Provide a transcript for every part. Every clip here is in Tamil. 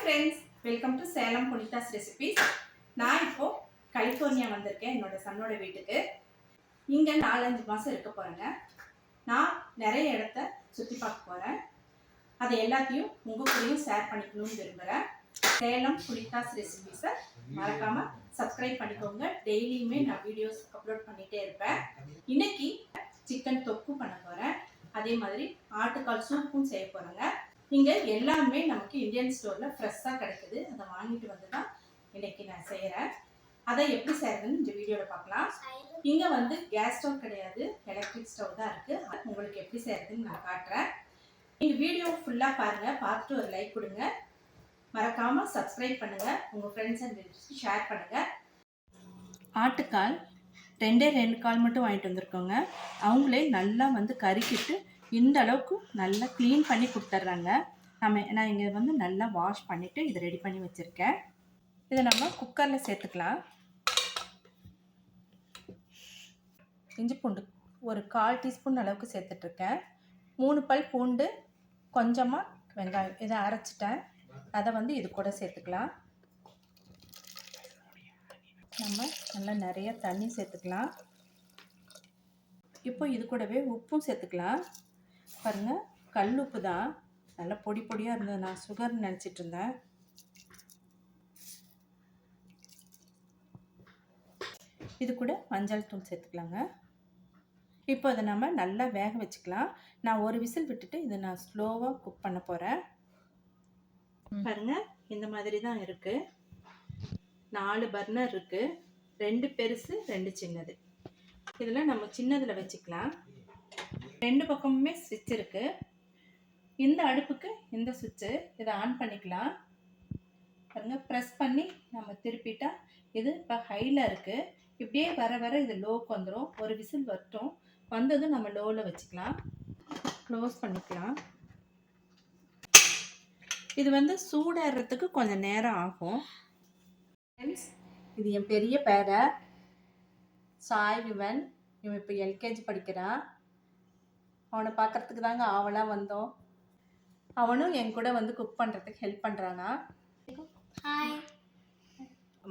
Friends, welcome to Salem புனிதாஸ் recipes. நான் இப்போ கலிஃபோர்னியா வந்திருக்கேன் என்னோட சன்னோட வீட்டுக்கு. இங்கே 4-5 மாதம் இருக்க போகிறேங்க. நான் நிறைய இடத்த சுற்றி பார்க்க போகிறேன். அதை எல்லாத்தையும் உங்கள் கூடயும் ஷேர் பண்ணிக்கணும்னு விரும்புகிறேன். சேலம் புனிதாஸ் ரெசிபீஸை மறக்காமல் சப்ஸ்கிரைப் பண்ணிக்கோங்க. டெய்லியுமே நான் வீடியோஸ் அப்லோட் பண்ணிகிட்டே இருப்பேன். இன்னைக்கு சிக்கன் தொக்கு பண்ண போகிறேன். அதே மாதிரி ஆட்டுக்கால் சூப்பும் செய்ய போகிறேங்க. இங்கே எல்லாமே நமக்கு இந்தியன் ஸ்டோரில் ஃப்ரெஷ்ஷாக கிடைக்குது. அதை வாங்கிட்டு வந்து தான் இன்றைக்கி நான் செய்கிறேன். அதை எப்படி செய்கிறதுன்னு இந்த வீடியோவில் பார்க்கலாம். இங்கே வந்து கேஸ் ஸ்டவ் கிடையாது, எலக்ட்ரிக் ஸ்டவ் தான் இருக்குது. உங்களுக்கு எப்படி செய்கிறதுன்னு நான் காட்டுறேன். நீங்கள் வீடியோ ஃபுல்லாக பாருங்கள், பார்த்துட்டு ஒரு லைக் கொடுங்க. மறக்காமல் சப்ஸ்கிரைப் பண்ணுங்கள், உங்கள் ஃப்ரெண்ட்ஸ் அண்ட் ரிலேட்டிவ்ஸ்க்கு ஷேர் பண்ணுங்கள். ஆட்டுக்கால் 2 கால் மட்டும் வாங்கிட்டு வந்திருக்கோங்க. அவங்களே நல்லா வந்து கறிக்கிட்டு இந்த அளவுக்கு நல்லா க்ளீன் பண்ணி கொடுத்துட்றாங்க. நான் இங்கே வந்து நல்லா வாஷ் பண்ணிவிட்டு இதை ரெடி பண்ணி வச்சுருக்கேன். இதை நம்ம குக்கரில் சேர்த்துக்கலாம். இஞ்சி பூண்டு ஒரு 1/4 டீஸ்பூன் அளவுக்கு சேர்த்துட்ருக்கேன். 3 பல் பூண்டு, கொஞ்சமாக வெங்காயம் இதை அரைச்சிட்டேன். அதை வந்து இது கூட சேர்த்துக்கலாம். நம்ம நல்லா நிறைய தண்ணி சேர்த்துக்கலாம். இப்போ இது கூடவே உப்பும் சேர்த்துக்கலாம். பாருங்கள், கல் உப்பு தான், நல்லா பொடி பொடியாக இருந்தது. நான் சுகர்னு நினச்சிட்டு இருந்தேன். இது கூட மஞ்சள் தூள் சேர்த்துக்கலாங்க. இப்போ அதை நம்ம நல்லா வேக வச்சுக்கலாம். நான் ஒரு விசில் விட்டுட்டு இதை நான் ஸ்லோவாக குக் பண்ண போகிறேன். பாருங்கள், இந்த மாதிரி தான் இருக்குது. 4 பர்னர் இருக்குது. 2 பெருசு, 2 சின்னது. இதில் நம்ம சின்னதில் வச்சுக்கலாம். 2 பக்கமுமே ஸ்விட்ச் இருக்குது. இந்த அடுப்புக்கு இந்த சுவிட்சு, இதை ஆன் பண்ணிக்கலாம். பாருங்கள், ப்ரெஸ் பண்ணி நம்ம திருப்பிட்டா இது இப்போ ஹையில் இருக்குது. இப்படியே வர வர இது லோவுக்கு வந்துடும். ஒரு விசில் வரட்டும். வந்ததும் நம்ம லோவில் வச்சுக்கலாம். க்ளோஸ் பண்ணிக்கலாம். இது வந்து சூடாடுறதுக்கு கொஞ்சம் நேரம் ஆகும். ஃப்ரெண்ட்ஸ், இது என் பெரிய பேரை சாய்விவன். இவன் இப்போ எல்கேஜி படிக்கிறான். அவனை பார்க்குறதுக்கு தாங்க ஆவலாக வந்தோம். அவனும் என் கூட வந்து குக் பண்ணுறதுக்கு ஹெல்ப் பண்ணுறானா.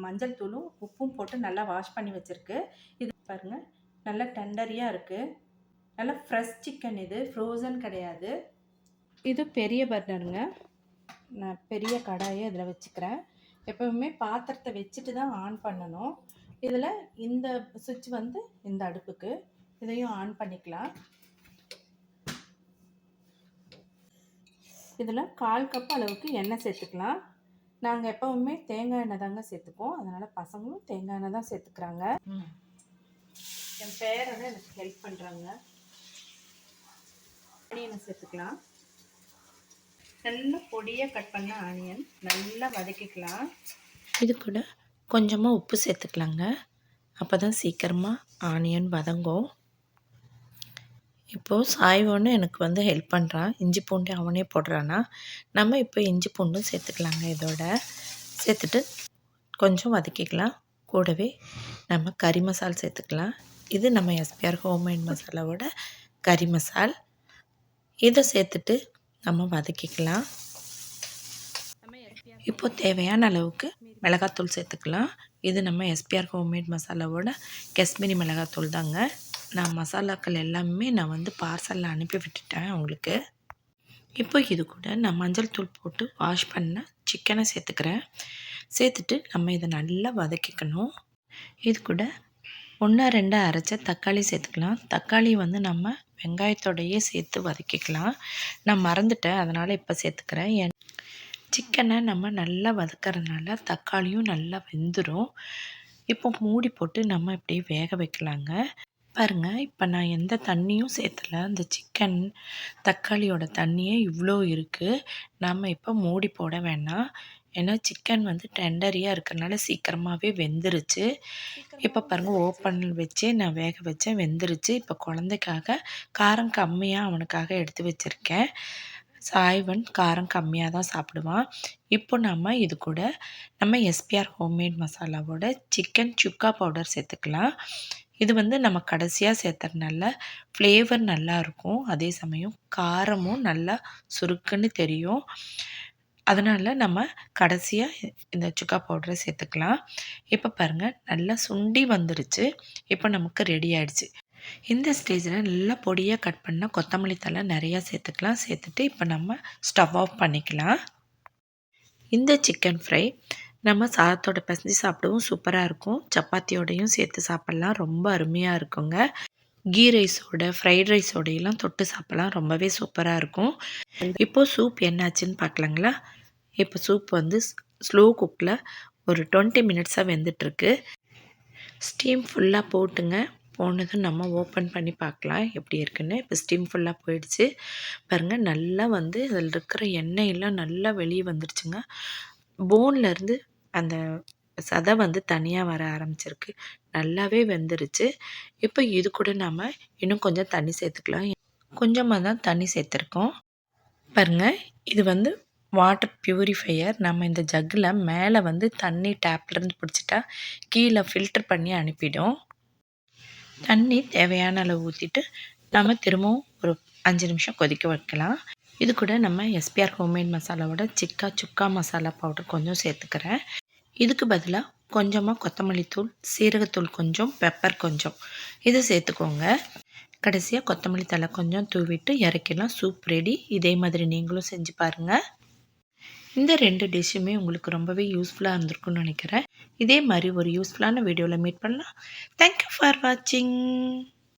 மஞ்சள் தூளும் உப்பும் போட்டு நல்லா வாஷ் பண்ணி வச்சுருக்கு. இது பாருங்கள், நல்லா டெண்டரியாக இருக்குது. நல்லா ஃப்ரெஷ் சிக்கன், இது ஃப்ரோசன் கிடையாது. இது பெரிய பர்னருங்க. நான் பெரிய கடாயை இதில் வச்சுக்கிறேன். எப்போவுமே பாத்திரத்தை வச்சுட்டு தான் ஆன் பண்ணணும். இதில் இந்த சுவிட்ச் வந்து இந்த அடுப்புக்கு, இதையும் ஆன் பண்ணிக்கலாம். இதில் 1/4 கப் அளவுக்கு எண்ணெய் சேர்த்துக்கலாம். நாங்கள் எப்போவுமே தேங்காய் எண்ணெய் தாங்க சேர்த்துப்போம். அதனால் பசங்களும் தேங்காய் எண்ணெய் தான் சேர்த்துக்கிறாங்க. என் பேரோட எனக்கு ஹெல்ப் பண்ணுறாங்க. ஆனியனை சேர்த்துக்கலாம். நல்லா பொடியாக கட் பண்ண ஆனியன் நல்லா வதக்கிக்கலாம். இது கூட கொஞ்சமாக உப்பு சேர்த்துக்கலாங்க. அப்போ தான் சீக்கிரமாக ஆனியன் வதங்கும். இப்போது சாய்வன்னு எனக்கு வந்து ஹெல்ப் பண்ணுறான். இஞ்சி பூண்டு அவனே போடுறானா. நம்ம இப்போ இஞ்சி பூண்டும் சேர்த்துக்கலாங்க. இதோட சேர்த்துட்டு கொஞ்சம் வதக்கிக்கலாம். கூடவே நம்ம கறி மசால் சேர்த்துக்கலாம். இது நம்ம எஸ்பிஆர் ஹோம்மேட் மசாலாவோட கறி மசால். இதை சேர்த்துட்டு நம்ம வதக்கிக்கலாம். இப்போ தேவையான அளவுக்கு மிளகாத்தூள் சேர்த்துக்கலாம். இது நம்ம எஸ்பிஆர் ஹோம்மேட் மசாலாவோட காஷ்மீரி மிளகாத்தூள் தாங்க. நான் மசாலாக்கள் எல்லாமே நான் வந்து பார்சலில் அனுப்பி விட்டுட்டேன் உங்களுக்கு. இப்போ இது கூட நான் மஞ்சள் தூள் போட்டு வாஷ் பண்ண சிக்கனை சேர்த்துக்கிறேன். சேர்த்துட்டு நம்ம இதை நல்லா வதக்கிக்கணும். இது கூட 1-2 அரைச்ச தக்காளி சேர்த்துக்கலாம். தக்காளி வந்து நம்ம வெங்காயத்தோடையே சேர்த்து வதக்கிக்கலாம். நான் மறந்துட்டேன், அதனால் இப்போ சேர்த்துக்கிறேன். சிக்கனை நம்ம நல்லா வதக்கிறதுனால தக்காளியும் நல்லா வெந்துடும். இப்போ மூடி போட்டு நம்ம இப்படியே வேக வைக்கலாங்க. பாருங்கள், இப்போ நான் எந்த தண்ணியும் சேர்த்தலை. அந்த சிக்கன் தக்காளியோட தண்ணியே இவ்வளோ இருக்குது. நம்ம இப்போ மூடி போட வேண்டாம். ஏன்னா சிக்கன் வந்து டெண்டரியாக இருக்கிறனால சீக்கிரமாகவே வெந்துருச்சு. இப்போ பாருங்கள், ஓப்பனில் வச்சே நான் வேக வச்சேன், வெந்துருச்சு. இப்போ குழந்தைக்காக காரம் கம்மியாக அவனுக்காக எடுத்து வச்சுருக்கேன். சாய்வன் காரம் கம்மியாக தான் சாப்பிடுவான். இப்போ நம்ம இது கூட நம்ம எஸ்பிஆர் ஹோம்மேட் மசாலாவோட சிக்கன் சுக்கா பவுடர் சேர்த்துக்கலாம். இது வந்து நம்ம கடைசியாக சேர்த்துறதுனால ஃப்ளேவர் நல்லாயிருக்கும். அதே சமயம் காரமும் நல்லா சுருக்குன்னு தெரியும். அதனால் நம்ம கடைசியாக இந்த சுக்கா பவுடரை சேர்த்துக்கலாம். இப்போ பாருங்கள் நல்லா சுண்டி வந்துருச்சு. இப்போ நமக்கு ரெடி ஆயிடுச்சு. இந்த ஸ்டேஜில் நல்லா பொடியாக கட் பண்ணால் கொத்தமல்லி தழை நிறையா சேர்த்துக்கலாம். சேர்த்துட்டு இப்போ நம்ம ஸ்டவ் ஆஃப் பண்ணிக்கலாம். இந்த சிக்கன் ஃப்ரை நம்ம சாதத்தோட பிசைஞ்சு சாப்பிடவும் சூப்பராக இருக்கும். சப்பாத்தியோடையும் சேர்த்து சாப்பிட்லாம், ரொம்ப அருமையாக இருக்குங்க. கீ ரைஸோட, ஃப்ரைட் ரைஸோடையெல்லாம் தொட்டு சாப்பிட்லாம், ரொம்பவே சூப்பராக இருக்கும். இப்போது சூப் என்னாச்சுன்னு பார்க்கலாங்களா? இப்போ சூப் வந்து ஸ்லோ குக்கில் ஒரு 20 மினிட்ஸாக வெந்துட்டுருக்கு. ஸ்டீம் ஃபுல்லாக போட்டுங்க. போனதும் நம்ம ஓப்பன் பண்ணி பார்க்கலாம் எப்படி இருக்குன்னு. இப்போ ஸ்டீம் ஃபுல்லாக போயிடுச்சு பாருங்கள். நல்லா வந்து அதில் இருக்கிற எண்ணெயெல்லாம் நல்லா வெளியே வந்துடுச்சுங்க. போன்லேருந்து அந்த சதை வந்து தனியாக வர ஆரம்பிச்சிருக்கு. நல்லாவே வெந்துருச்சு. இப்போ இது கூட நம்ம இன்னும் கொஞ்சம் தண்ணி சேர்த்துக்கலாம். கொஞ்சமாக தான் தண்ணி சேர்த்துருக்கோம் பாருங்கள். இது வந்து வாட்டர் ப்யூரிஃபையர். நம்ம இந்த ஜக்கில் மேலே வந்து தண்ணி டேப்லேருந்து பிடிச்சிட்டா கீழே ஃபில்டர் பண்ணி அனுப்பிடும். தண்ணி தேவையான அளவு ஊற்றிட்டு நம்ம திரும்பவும் ஒரு 5 நிமிஷம் கொதிக்க வைக்கலாம். இது கூட நம்ம எஸ்பிஆர் ஹோம்மேட் மசாலாவோட சுக்கா மசாலா பவுடர் கொஞ்சம் சேர்த்துக்கிறேன். இதுக்கு பதிலாக கொஞ்சமாக கொத்தமல்லி தூள், சீரகத்தூள் கொஞ்சம், பெப்பர் கொஞ்சம் இதை சேர்த்துக்கோங்க. கடைசியாக கொத்தமல்லி தழை கொஞ்சம் தூவிட்டு இறக்கிடலாம். Soup ready. இதே மாதிரி நீங்களும் செஞ்சு பாருங்கள். இந்த 2 டிஷ்ஷுமே உங்களுக்கு ரொம்பவே யூஸ்ஃபுல்லாக இருந்திருக்குன்னு நினைக்கிறேன். இதே மாதிரி ஒரு யூஸ்ஃபுல்லான வீடியோவில் மீட் பண்ணலாம். தேங்க்யூ ஃபார் வாட்சிங்.